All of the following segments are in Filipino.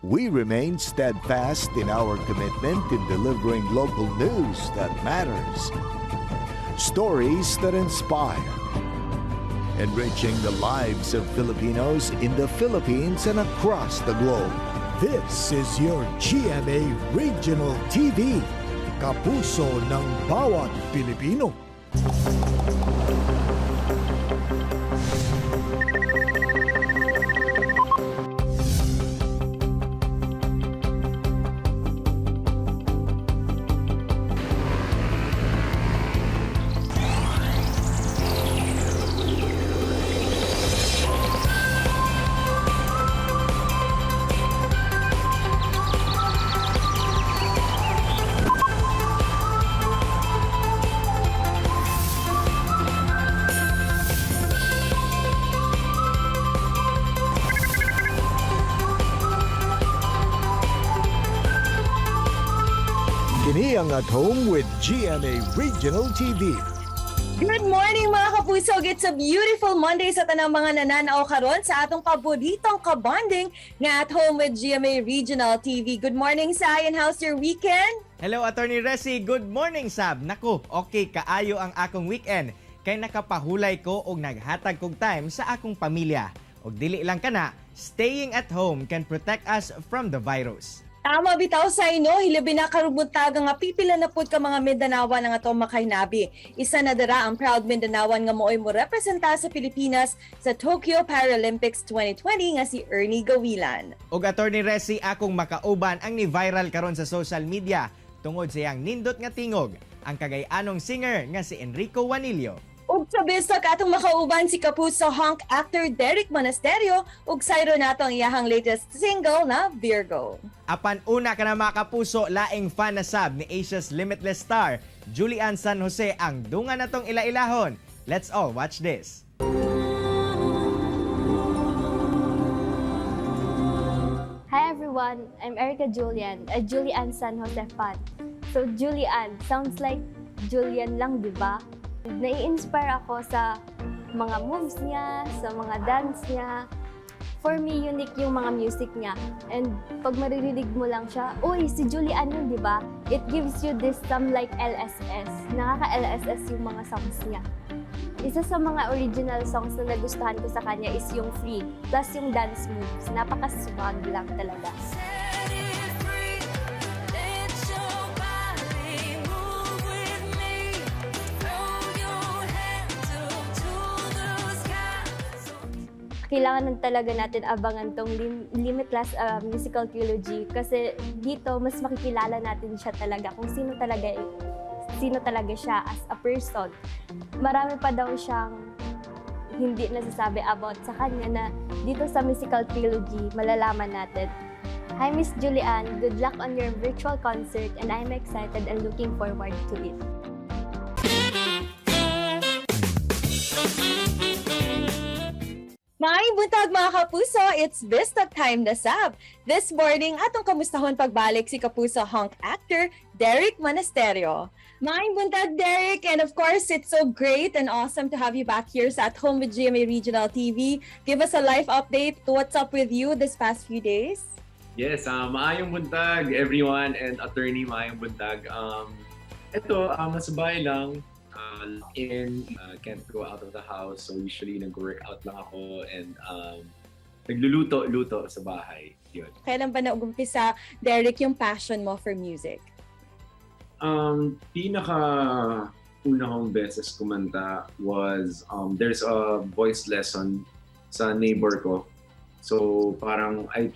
We remain steadfast in our commitment in delivering local news that matters, stories that inspire, enriching the lives of Filipinos in the Philippines and across the globe. This is your GMA Regional TV, kapuso ng bawat Pilipino. Kini ang At Home with GMA Regional TV. Good morning mga kapusog! It's a beautiful Monday sa tanang mga nananaw karon sa atong paboritong kabanding nga At Home with GMA Regional TV. Good morning, Sayan. How's your weekend? Hello, Attorney Resi. Good morning, Sab. Naku, okay kaayo ang akong weekend. Kay nakapahulay ko og naghatag kog time sa akong pamilya. Og dili lang kana, staying at home can protect us from the virus. Tama bitaw sa inyo, hilabi na karubuntaga nga pipila na pud ka mga Mindanawan nga atong makahinabi. Isa na dara ang proud Mindanawan nga mooy mo representa sa Pilipinas sa Tokyo Paralympics 2020 nga si Ernie Gawilan. Og Attorney Resi, akong makauban ang ni-viral karon sa social media tungod sa iyang nindot nga tingog, ang Cagayanong singer nga si Enrico Juanillo. Ug sa bisag atong makauban si kapuso hunk actor Derek Monasterio ug sayro nato ang iyahang latest single na Virgo. Apan una ka na mga kapuso, laing fan na sab ni Asia's Limitless star, Julian San Jose ang dungan natong ila-ilahon. Let's all watch this. Hi everyone, I'm Erica Julian, a Julian San Jose fan. So Julian sounds like Julian lang, di ba? Nai-inspire ako sa mga moves niya, sa mga dance niya. For me, unique yung mga music niya. And pag maririnig mo lang siya, uy, si Julian yun, di ba? It gives you this some like LSS. Nakaka-LSS yung mga songs niya. Isa sa mga original songs na nagustuhan ko sa kanya is yung Free, plus yung dance moves. Napaka-swag lang talaga. Kailangan talaga natin abangan tong Limitless musical trilogy kasi dito mas makikilala natin siya talaga kung sino talaga siya as a person. Marami pa daw siyang hindi nasasabi about sa kanya na dito sa musical trilogy malalaman natin. Hi Miss Julian, good luck on your virtual concert and I'm excited and looking forward to it. Maayong buntag mga kapuso, it's Bistag time na sab. This morning, atong kamustahon pagbalik si kapuso hunk actor Derek Monasterio. Maayong buntag, Derek, and of course, it's so great and awesome to have you back here sa At Home with GMA Regional TV. Give us a life update to what's up with you this past few days. Yes, maayong buntag everyone and attorney maayong buntag. Ito, nasa bahay lang. Can't go out of the house, so usually nag-workout lang ako and nagluluto sa bahay. Yun. Kailan ba nag-umpisa, Derek, yung passion mo for music? Una kong beses kumanta was there's a voice lesson sa neighbor ko. So parang I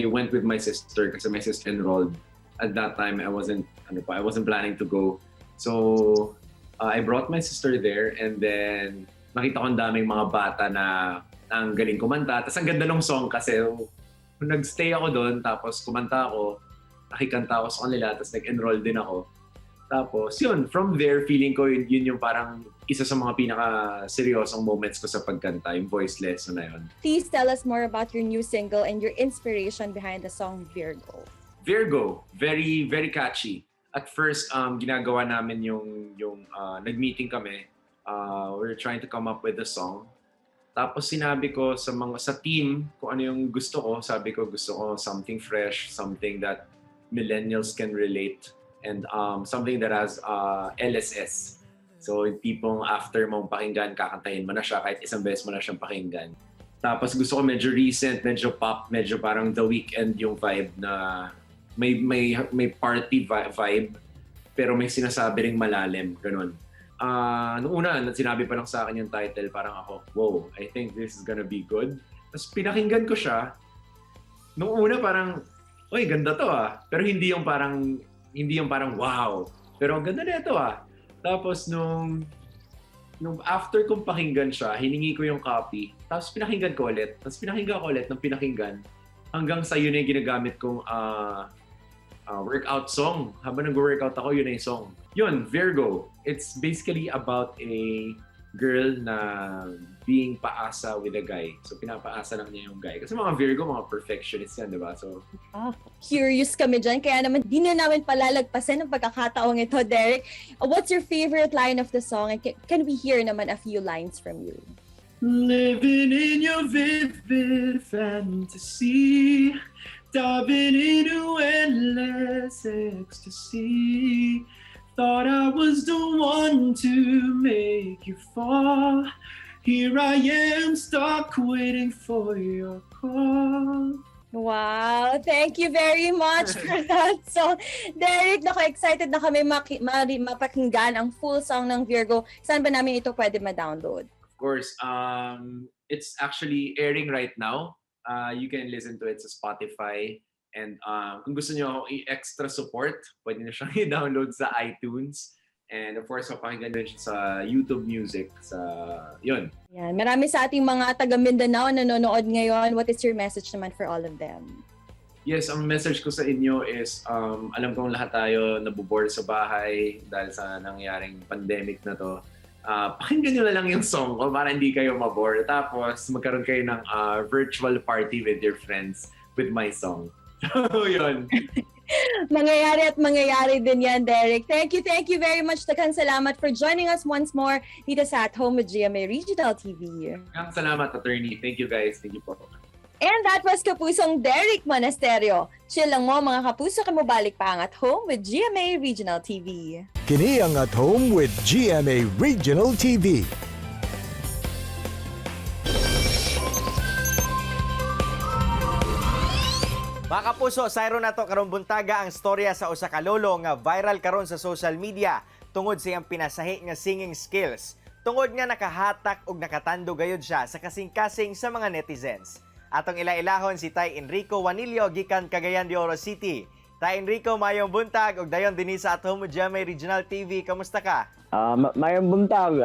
went with my sister kasi my sister enrolled. At that time I wasn't planning to go. So, I brought my sister there and then nakita ko ang daming mga bata na ang galing kumanta. Tapos ang ganda ng song kasi nag-stay ako doon tapos kumanta ako, nakikanta ako sa kanila tapos nag-enroll din ako. Tapos yun, from there feeling ko yun yung parang isa sa mga pinaka-seryosong moments ko sa pagkanta, yung voice lesson na yun. Please tell us more about your new single and your inspiration behind the song Virgo. Virgo, very, very catchy. At first, ginagawa namin yung nag-meeting kami. We're trying to come up with a song. Tapos sinabi ko sa team kung ano yung gusto ko. Sabi ko gusto ko something fresh, something that millennials can relate, and something that has LSS. So yung tipong after mong pakinggan, kakantahin mo na siya kahit isang beses mo na siyang pakinggan. Tapos gusto ko medyo recent, medyo pop, medyo parang The Weeknd yung vibe na may party vibe pero may sinasabi ring malalim, ganun. Nung una, sinabi pa lang sa akin yung title, parang ako, wow, I think this is gonna be good. Tapos pinakinggan ko siya. Nung una parang, oy, ganda to ah. Pero hindi yung parang wow. Pero ang ganda na ito ah. Tapos nung after kong pakinggan siya, hiningi ko yung copy. Tapos pinakinggan ko ulit. Tapos pinakinggan ko ulit ng pinakinggan. Hanggang sa yun yung ginagamit kong workout song. Habang nag-workout ako, yun na yung song. Yun, Virgo. It's basically about a girl na being paasa with a guy. So pinapaasa lang niya yung guy. Kasi mga Virgo, mga perfectionists yan, di ba? So, Curious kami dyan, kaya naman di na namin palalagpasan ng pagkakataong ito, Derek. What's your favorite line of the song? And can we hear naman a few lines from you? living in your vivid fantasy, diving into endless ecstasy. Thought I was the one to make you fall. Here I am stuck waiting for your call. Wow, thank you very much for that song. Derek, excited na kami mapakinggan ang full song ng Virgo. Saan ba namin ito pwede ma-download? Of course, it's actually airing right now. You can listen to it sa Spotify. And kung gusto nyo i-extra support, pwede nyo siyang i-download sa iTunes. And of course, mapakinggan din siya sa YouTube Music. Yun. Yan. Marami sa ating mga taga Mindanao na nanonood ngayon. What is your message naman for all of them? Yes, ang message ko sa inyo is, alam kong lahat tayo nabubore sa bahay dahil sa nangyaring pandemic na to. Pakinggan nyo na lang yung song ko para hindi kayo mabore. Tapos magkaroon kayo ng virtual party with your friends with my song. So, yun. Mangyayari din yan, Derek. Thank you very much. Daghang salamat for joining us once more dito sa At Home with GMA Regional TV. Salamat, attorney. Thank you guys. Thank you po. And that was Kapusong Derek Monasterio. Chill lang mo mga kapuso, kamubalik pa ang At Home with GMA Regional TV. Kini ang At Home with GMA Regional TV. Mga kapuso, sayro na to karong buntaga ang storya sa usa ka lolo nga viral karon sa social media tungod sa iyang pinasahi nga singing skills. Tungod nga nakahatak og nakatando gayud siya sa kasing-kasing sa mga netizens. Atong ila-ilahon si Tay Enrico Wanilio gikan Cagayan de Oro City. Tay Enrico, mayong buntag og dayon dinhi sa At Home with GMA Regional TV. Kamusta ka? Mayong buntag.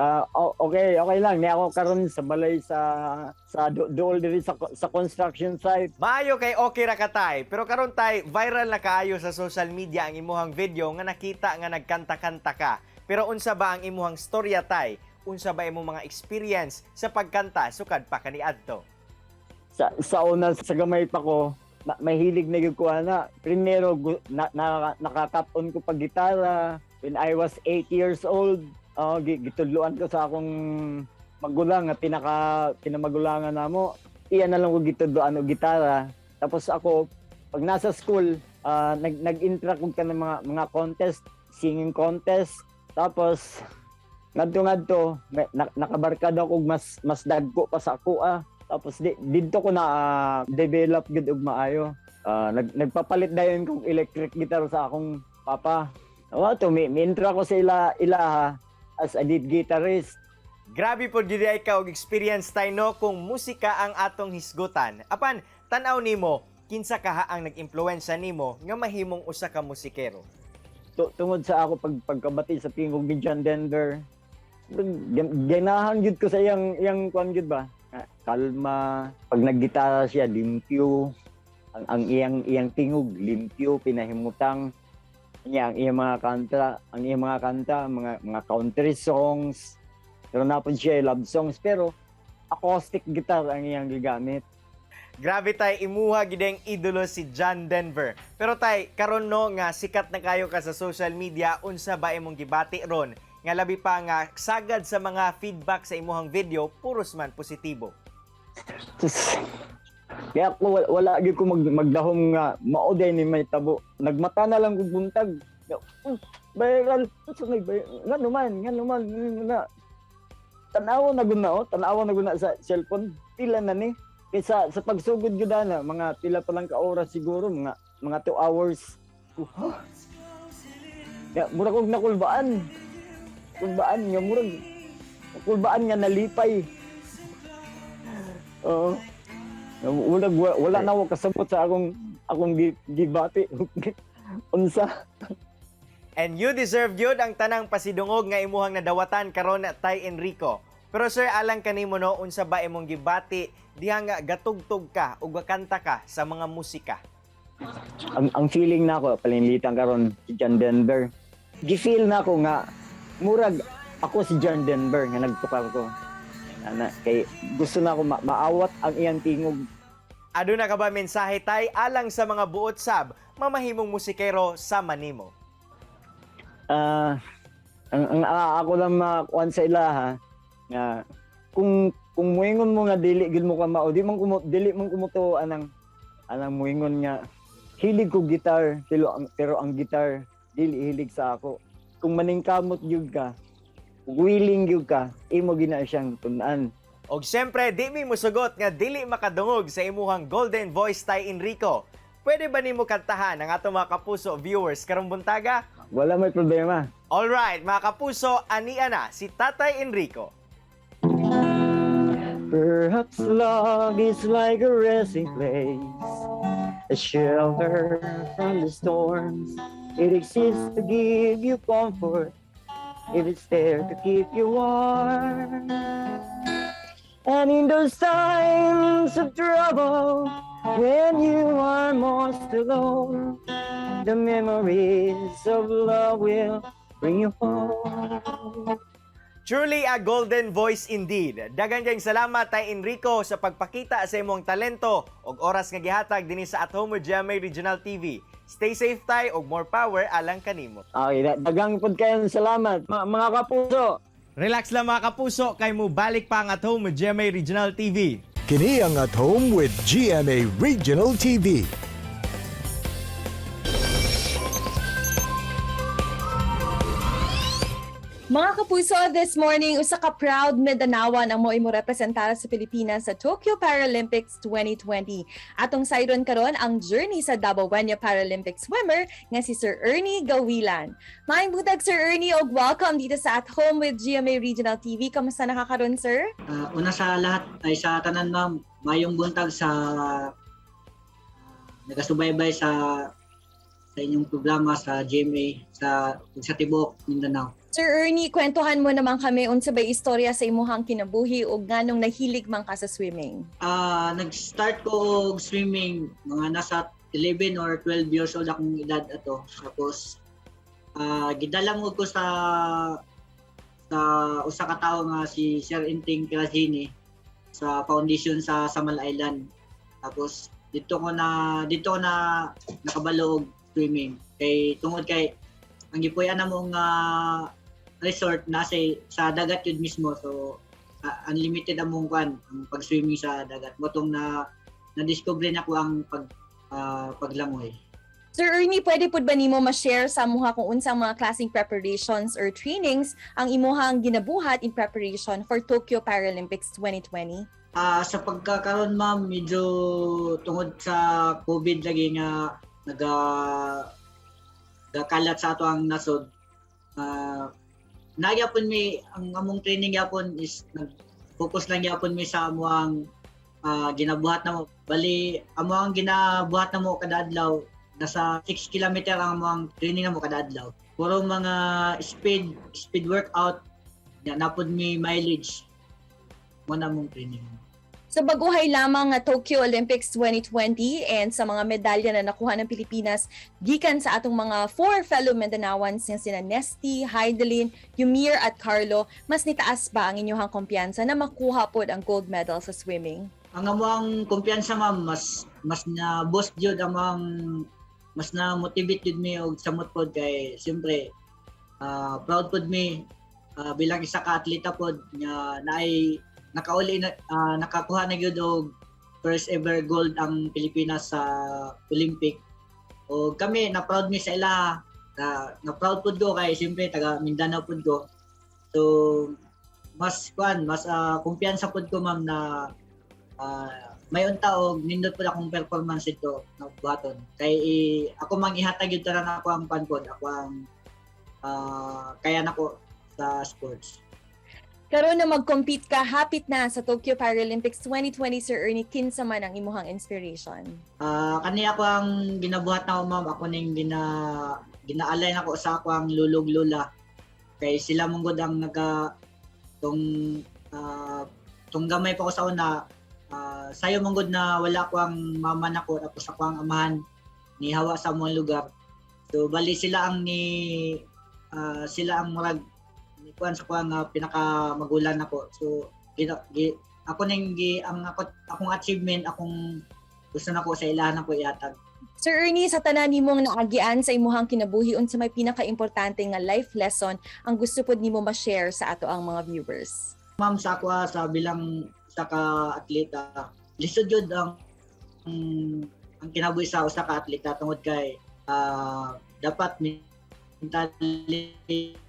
Okay lang. Ni ako karon sa balay sa dool diri sa construction site. Maayo kay okay ra ka tay, pero karon tay viral na kaayo sa social media ang imuhang video nga nakita nga nagkanta-kanta ka. Pero unsa ba ang imuhang storya tay? Unsa ba imong mga experience sa pagkanta sukad pa kaniadto? Sa una sa gamay pa ko, mahilig na gyud ko ana. Primero nakatap-on ko pag gitara when I was 8 years old. Gitudloan ko sa akong magulang nga pinamagulangan namo. Iyan na lang ko gitudloan og gitara. Tapos ako pag nasa school, nag-interact ko ng mga contest, singing contest. Tapos ngadto nakabarkada ko mas dagko pa sa ako. Tapos dito ko na develop gud og maayo. Nagpapalit dayon kong electric guitar sa akong papa. Mintra ko sa ilaha as a lead guitarist. Grabe po gid ay ka og experience tay no kung musika ang atong hisgutan. Apan tan-aw nimo kinsa kaha ang nag-impluwensya nimo nga mahimong usa ka musikero? Tungod sa ako pagkabati sa tingog ni John Denver. Ganahan jud ko sa iyang kwan jud ba? Kalma, pag naggitara siya limpyo. Ang iyang tingog limpyo, pinahimutang niya ang iyang mga kanta, mga country songs. Pero napon siya love songs pero acoustic guitar ang iyang gigamit. Grabe tay, imuha gideng idolo si John Denver. Pero tay, karon no nga sikat na kayo ka sa social media, unsa ba imong gibati ron? Nga labi pa nga sagad sa mga feedback sa imuhang video, puros man positibo. Sus, kaya ako wala gyud ko magdahom nga mao day ni may tabo. Nagmata na lang kog buntag. Viral, sa may nga naman na. Tanawa na guna sa cellphone. Pila na ni. Kaysa sa pagsugod gyud na mga pila pa lang ka oras siguro, mga 2 hours. Ya, murag og nakulbaan. Kulbaan nga nalipay. Oo. Wala na ako kasabot sa akong gibati. Unsa? And you deserve yun ang tanang pasidungog nga imuhang nadawatan karon Tay Enrico. Pero sir, alang kanimo no, unsa ba imong gibati diha nga gatugtog ka o gakanta ka sa mga musika? Ang feeling nako palinlitan karon si John Denver. Gi-feel nako nga murag ako si John Denver nga nagtukar ko. Kay gusto na ako maawat ang iyang tingog. Aduna ka ba mensahe tay alang sa mga buot sab mamahimong musikero sa manimo? Ako lang makuan sa ilaha nga kung muingon mo nga dili gid mo ka mao dili man kumuto anang muingon nga hilig ko gitar pero ang gitar dili hilig sa ako. Kung maningkamot gyud ka, willing gyud ka, imo gina siyang tun-an. Og syempre, di mi musugot nga dili makadungog sa imuhang golden voice Tay Enrico. Pwede ba nimo kantahan ang ato mga kapuso viewers karong buntaga? Wala may problema. Alright, mga kapuso, ania na si Tatay Enrico. Perhaps love is like a resting place, a shelter from the storms. It exists to give you comfort, if it's there to keep you warm. And in those times of trouble, when you are most alone, the memories of love will bring you home. Truly a golden voice indeed. Daghang kayong salamat Tay Enrico sa pagpakita sa imong talento ug oras nga gihatag dinhi sa At Home with GMA Regional TV. Stay safe tay ug more power alang kanimo. Okay, daghang pud kayo salamat mga kapuso. Relax lang mga kapuso, kay mo balik pa ang At Home with GMA Regional TV. Kini ang At Home with GMA Regional TV. Mga kapuso, this morning, usa ka proud Mindanaoan ang mo'y mo representar sa Pilipinas sa Tokyo Paralympics 2020. Atong sayron karon ang journey sa Davao Paralympic swimmer nga si Sir Ernie Gawilan. Maayong buntag Sir Ernie og welcome dito sa At Home with GMA Regional TV. Kamusta nakakaron sir? Una sa lahat ay sa tanan ma'am, mayong buntag sa nagasubaybay sa inyong programa sa GMA sa Tibuok, Mindanao. Sir Ernie, kwentuhan mo naman kami unsa bay istorya sa imuhang kinabuhi ug nganong nahilig man ka sa swimming? Nag-start ko og swimming mga nasa 11 or 12 years old akong edad ato. Tapos gidala mo ko sa usa ka tawo nga si Sir Inting Kirazini sa foundation sa Samal Island. Tapos dito ko na nakabalo og swimming. Kay tungod kay ang gipuy-an namong resort nasa sa dagat yun mismo, so unlimited among ang pag-swimming sa dagat. Motong na-discover na ko ang paglangoy. Sir Ernie, pwede po ba nimo ma-share sa amuha kung unsang mga klaseng preparations or trainings ang imuhang ginabuhat in preparation for Tokyo Paralympics 2020? Sa pagkakaroon ma'am, medyo tungod sa COVID lagi nga nagakalat sa ato ang nasod. Nagyapon mi ang among training yapon is nag-focus lang yapon mi sa amuang ginabuhat namo. Bali amuang ginabuhat namo kada adlaw nasa 6 kilometer ang amuang training namo kada adlaw. Puro mga speed workout na napod mi mileage mo na mong training. Sa baguhay lamang nga Tokyo Olympics 2020 and sa mga medalya na nakuha ng Pilipinas gikan sa atong mga 4 fellow Mindanaoans nga sina Nesty, Heidelin, Yumir at Carlo, mas nitaas ba ang inyong kumpiyansa na makuha pod ang gold medal sa swimming? Ang among kumpiyansa ma'am mas na boost jud mas na motivate jud mi og samot pod kay siyempre proud pod mi bilang isa ka atleta pod nga naay nakakuha na gyud og first ever gold ang Pilipinas sa Olympic. O kami na proud mi sa ila, na proud pud ko kay siyempre taga Mindanao pud ko. So mas kumpiyansa pud ko ma'am na may unta og nindot pud akong performance ito na buhaton. Kay ako mang ihatag gyud tanan ako ang panpod, ako ang kaya nako sa sports. Karon na mag-compete ka, hapit na sa Tokyo Paralympics 2020, Sir Ernie, kinsa man ang imuhang inspiration? Kani ako ang ginabuhat na ma'am, ako ning ginaalay nako sa ako ang lulog lula. Kay sila mong gud ang tong gamay pa ko sa una, sayo mong gud na wala ko ang mama nako tapos ako ang amahan ni hawa sa mga lugar. So bali sila ang sila ang murag kuan sa kuan nga pinaka magulan nako. So ako ning akong achievement, akong gusto nako sa ilahan nako ihatag. Sir Ernie, sa tanan nimong naagian sa imuhang kinabuhi, unsa may pinaka-importante nga life lesson ang gusto pod nimo ma-share sa ato ang mga viewers? Ma'am, sa ako sa bilang sa ka-atleta, lisod jud ang kinabuhi sa usa ka atleta tungod kay dapat mentally,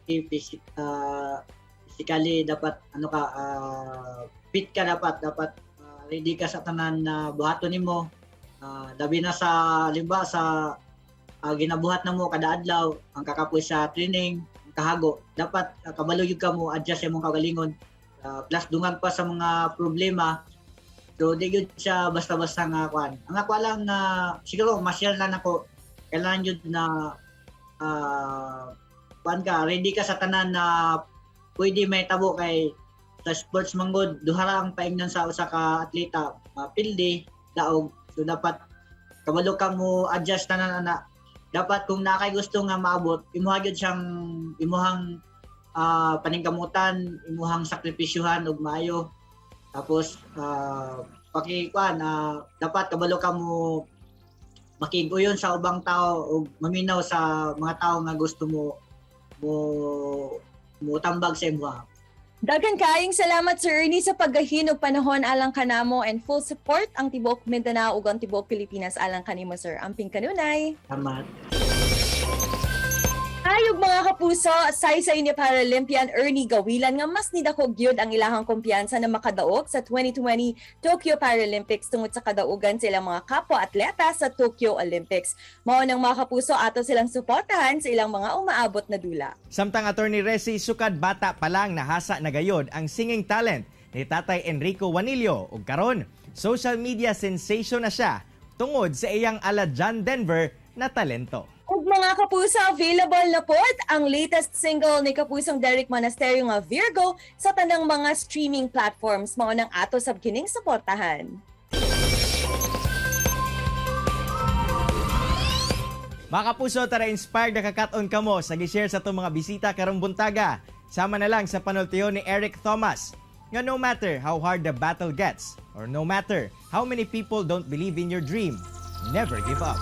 physically dapat fit ka, dapat ready ka sa tanan na buhaton nimo. Dabi na sa limba sa ginabuhat na mo kada adlaw, ang kakapoy sa training, kahago, dapat kabalo yun ka mo adjust sa imong kagalingon. Plus dungag pa sa mga problema. So di yun siya basta-basta nga kuan. Ang ako lang na siguro ma-share lang ako, kailangan yun na kuan ka, ready ka sa tanan na pwede may tabo kay sa sports manggod duhara ang paingnan sa usa ka atleta, pildi, daog. So dapat kabalo ka mo adjust tanan ana. Dapat kung nakay gusto nga maabot, imuha gyud siyang imuhang paningkamutan, imuhang sakripisyuhan og maayo. Tapos dapat kabalo ka mo makiguyon sa ubang tao o maminaw sa mga tao nga gusto mo tambag sa imuha. Daghan kaayong salamat, Sir Ernie, sa paggahin og panahon alang kanamo, and full support ang tibuok Mindanao ug ang tibuok Pilipinas alang kanimo, sir. Amping kanunay. Salamat. Ayog mga kapuso, say sa inyo Paralympian Ernie gawilan nga mas nidako gyud ang ilahang kumpiyansa na makadaog sa 2020 Tokyo Paralympics tungod sa kadaugan sa ilang mga kapwa-atleta sa Tokyo Olympics. Mao nang mga kapuso, ato silang suportahan sa ilang mga umaabot na dula. Samtang Attorney Resi, sukad bata pa lang nahasa na gayod ang singing talent ni Tatay Enrico Juanillo, ug karon social media sensation na siya tungod sa iyang ala John Denver na talento. Ug mga kapuso, available na pod ang latest single ni Kapusong Derek Monasterio nga Virgo sa tanang mga streaming platforms. Mao nang ato sab kining suportahan. Mga kapuso, tara inspired na kakaton kamo sa gi-share sa itong mga bisita karong buntaga. Sama na lang sa panultiyon ni Eric Thomas nga no matter how hard the battle gets or no matter how many people don't believe in your dream, never give up.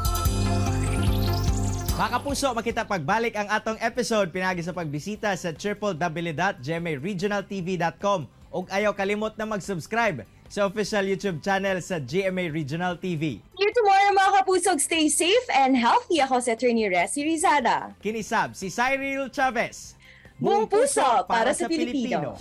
Mga kapuso, makita pagbalik ang atong episode pinagi sa pagbisita sa www.gmaregionaltv.com ug ayaw kalimot na mag-subscribe sa official YouTube channel sa GMA Regional TV. See you tomorrow mga kapuso. Stay safe and healthy. Ako si Attorney Resi Rizada. Kinisab si Cyril Chavez. Buong puso para sa Pilipino.